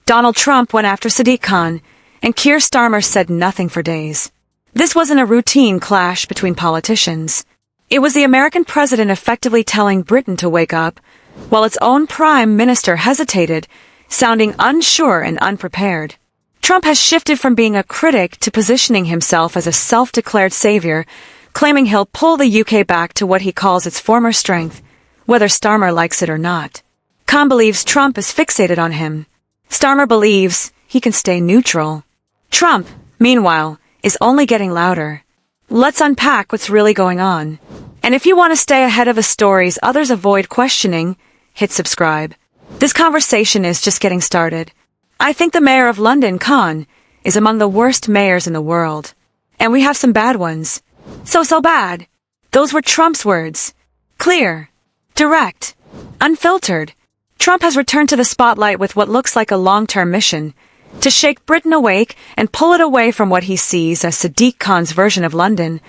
Donald Trump went after Sadiq Khan, and Keir Starmer said nothing for days. This wasn't a routine clash between politicians. It was the American president effectively telling Britain to wake up, while its own Prime Minister hesitated, sounding unsure and unprepared. Trump has shifted from being a critic to positioning himself as a self-declared savior, claiming he'll pull the UK back to what he calls its former strength, whether Starmer likes it or not. Khan believes Trump is fixated on him. Starmer believes he can stay neutral. Trump, meanwhile, is only getting louder. Let's unpack what's really going on. And if you want to stay ahead of the stories others avoid questioning, hit subscribe. This conversation is just getting started. I think the mayor of London, Khan, is among the worst mayors in the world. And we have some bad ones. So bad. Those were Trump's words. Clear. Direct. Unfiltered. Trump has returned to the spotlight with what looks like a long-term mission, to shake Britain awake and pull it away from what he sees as Sadiq Khan's version of London,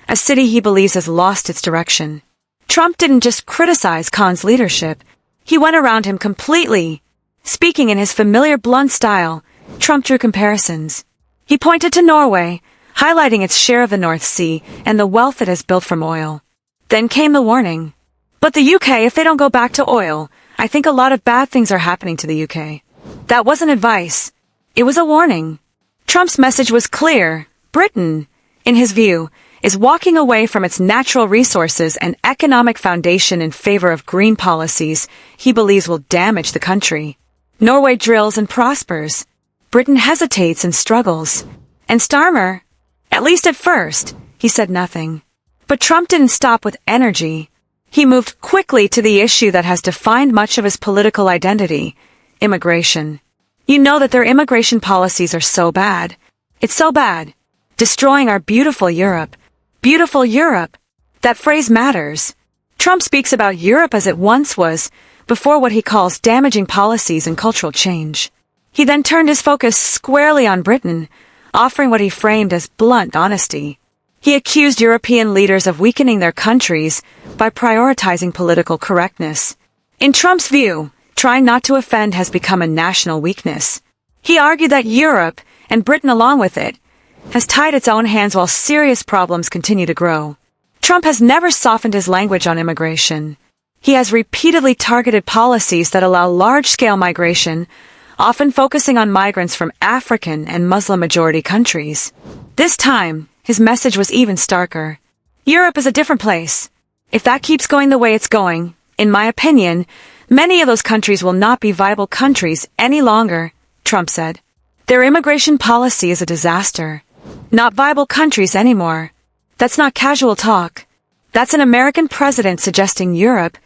a city he believes has lost its direction. Trump didn't just criticize Khan's leadership, he went around him completely. Speaking in his familiar blunt style, Trump drew comparisons. He pointed to Norway, highlighting its share of the North Sea and the wealth it has built from oil. Then came the warning. But the UK, if they don't go back to oil, I think a lot of bad things are happening to the UK. That wasn't advice. It was a warning. Trump's message was clear. Britain, in his view, is walking away from its natural resources and economic foundation in favor of green policies he believes will damage the country. Norway drills and prospers. Britain hesitates and struggles. And Starmer, at least at first, he said nothing. But Trump didn't stop with energy. He moved quickly to the issue that has defined much of his political identity, immigration. You know that their immigration policies are so bad. It's so bad. Destroying our beautiful Europe. Beautiful Europe. That phrase matters. Trump speaks about Europe as it once was, before what he calls damaging policies and cultural change. He then turned his focus squarely on Britain, offering what he framed as blunt honesty. He accused European leaders of weakening their countries by prioritizing political correctness. In Trump's view, trying not to offend has become a national weakness. He argued that Europe, and Britain along with it, has tied its own hands while serious problems continue to grow. Trump has never softened his language on immigration. He has repeatedly targeted policies that allow large-scale migration, often focusing on migrants from African and Muslim-majority countries. This time, his message was even starker. Europe is a different place. If that keeps going the way it's going, in my opinion, many of those countries will not be viable countries any longer, Trump said. Their immigration policy is a disaster. Not viable countries anymore. That's not casual talk. That's an American president suggesting Europe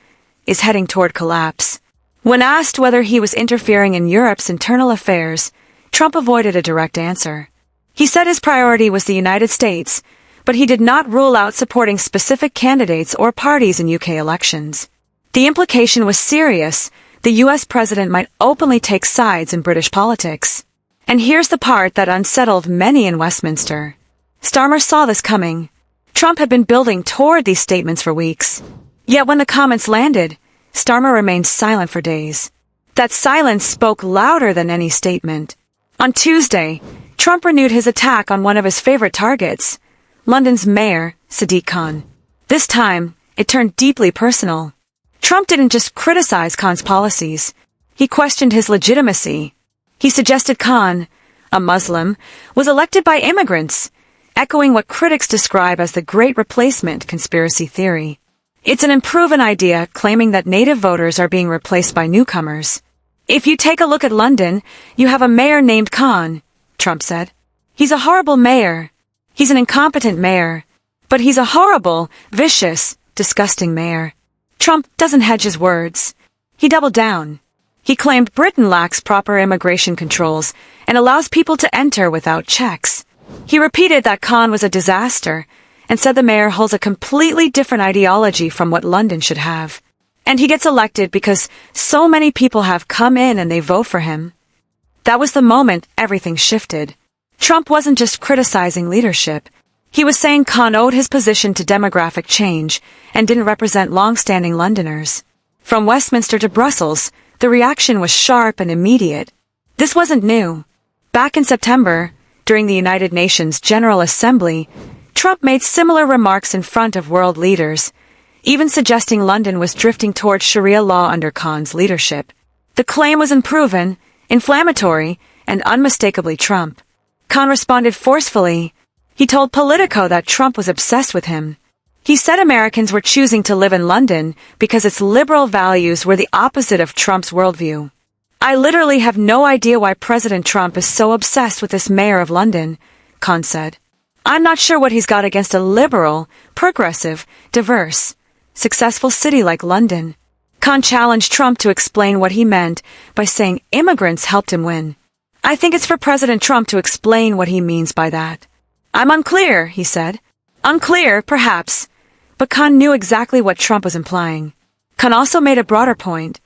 is heading toward collapse. When asked whether he was interfering in Europe's internal affairs, Trump avoided a direct answer. He said his priority was the United States, but he did not rule out supporting specific candidates or parties in UK elections. The implication was serious. The US president might openly take sides in British politics. And here's the part that unsettled many in Westminster. Starmer saw this coming. Trump had been building toward these statements for weeks. Yet when the comments landed, Starmer remained silent for days. That silence spoke louder than any statement. On Tuesday, Trump renewed his attack on one of his favorite targets, London's Mayor Sadiq Khan. This time, it turned deeply personal. Trump didn't just criticize Khan's policies. He questioned his legitimacy. He suggested Khan, a Muslim, was elected by immigrants, echoing what critics describe as the Great Replacement conspiracy theory. It's an unproven idea claiming that native voters are being replaced by newcomers. If you take a look at London, you have a mayor named Khan, Trump said. He's a horrible mayor. He's an incompetent mayor. But he's a horrible, vicious, disgusting mayor. Trump doesn't hedge his words. He doubled down. He claimed Britain lacks proper immigration controls and allows people to enter without checks. He repeated that Khan was a disaster and said the mayor holds a completely different ideology from what London should have. And he gets elected because so many people have come in and they vote for him. That was the moment everything shifted. Trump wasn't just criticizing leadership. He was saying Khan owed his position to demographic change and didn't represent long-standing Londoners. From Westminster to Brussels, the reaction was sharp and immediate. This wasn't new. Back in September, during the United Nations General Assembly, Trump made similar remarks in front of world leaders, even suggesting London was drifting towards Sharia law under Khan's leadership. The claim was unproven, inflammatory, and unmistakably Trump. Khan responded forcefully. He told Politico that Trump was obsessed with him. He said Americans were choosing to live in London because its liberal values were the opposite of Trump's worldview. I literally have no idea why President Trump is so obsessed with this mayor of London, Khan said. I'm not sure what he's got against a liberal, progressive, diverse, successful city like London. Khan challenged Trump to explain what he meant by saying immigrants helped him win. I think it's for President Trump to explain what he means by that. I'm unclear, he said. Unclear, perhaps, but Khan knew exactly what Trump was implying. Khan also made a broader point.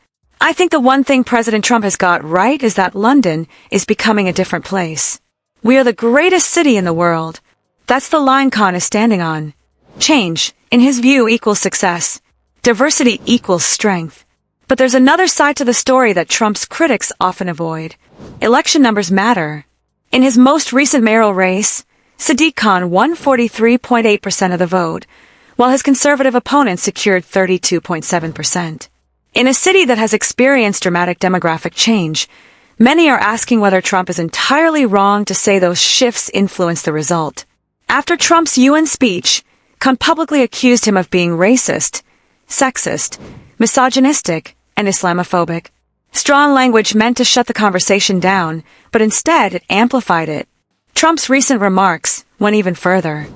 I think the one thing President Trump has got right is that London is becoming a different place. We are the greatest city in the world. That's the line Khan is standing on. Change, in his view, equals success. Diversity equals strength. But there's another side to the story that Trump's critics often avoid. Election numbers matter. In his most recent mayoral race, Sadiq Khan won 43.8% of the vote, while his conservative opponent secured 32.7%. In a city that has experienced dramatic demographic change, many are asking whether Trump is entirely wrong to say those shifts influenced the result. After Trump's UN speech, Khan publicly accused him of being racist, sexist, misogynistic, and Islamophobic. Strong language meant to shut the conversation down, but instead it amplified it. Trump's recent remarks went even further.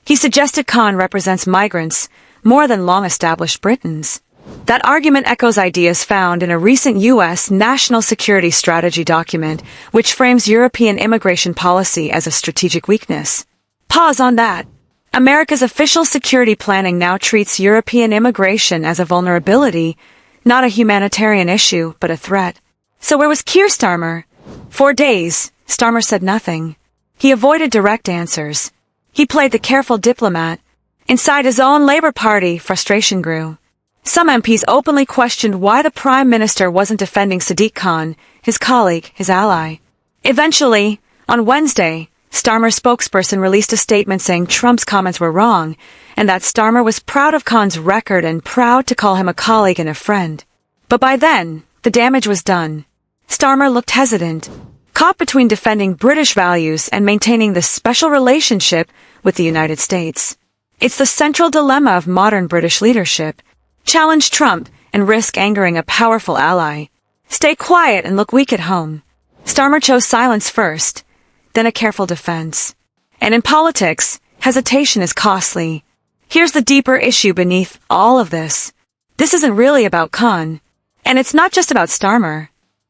He suggested Khan represents migrants more than long-established Britons. That argument echoes ideas found in a recent U.S. national security strategy document, which frames European immigration policy as a strategic weakness. Pause on that. America's official security planning now treats European immigration as a vulnerability, not a humanitarian issue, but a threat. So where was Keir Starmer? For days, Starmer said nothing. He avoided direct answers. He played the careful diplomat. Inside his own Labour Party, frustration grew. Some MPs openly questioned why the Prime Minister wasn't defending Sadiq Khan, his colleague, his ally. Eventually, on Wednesday, Starmer's spokesperson released a statement saying Trump's comments were wrong, and that Starmer was proud of Khan's record and proud to call him a colleague and a friend. But by then, the damage was done. Starmer looked hesitant, caught between defending British values and maintaining this special relationship with the United States. It's the central dilemma of modern British leadership. Challenge Trump and risk angering a powerful ally. Stay quiet and look weak at home. Starmer chose silence first, then a careful defense. And in politics, hesitation is costly. Here's the deeper issue beneath all of this. This isn't really about Khan. And it's not just about Starmer.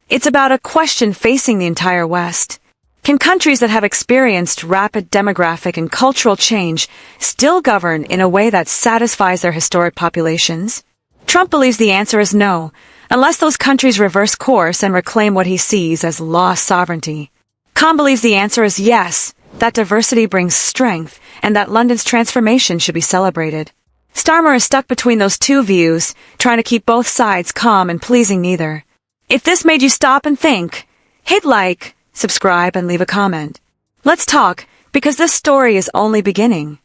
It's about a question facing the entire West. Can countries that have experienced rapid demographic and cultural change still govern in a way that satisfies their historic populations? Trump believes the answer is no, unless those countries reverse course and reclaim what he sees as lost sovereignty. Khan believes the answer is yes, that diversity brings strength, and that London's transformation should be celebrated. Starmer is stuck between those two views, trying to keep both sides calm and pleasing neither. If this made you stop and think, hit like, subscribe, and leave a comment. Let's talk, because this story is only beginning.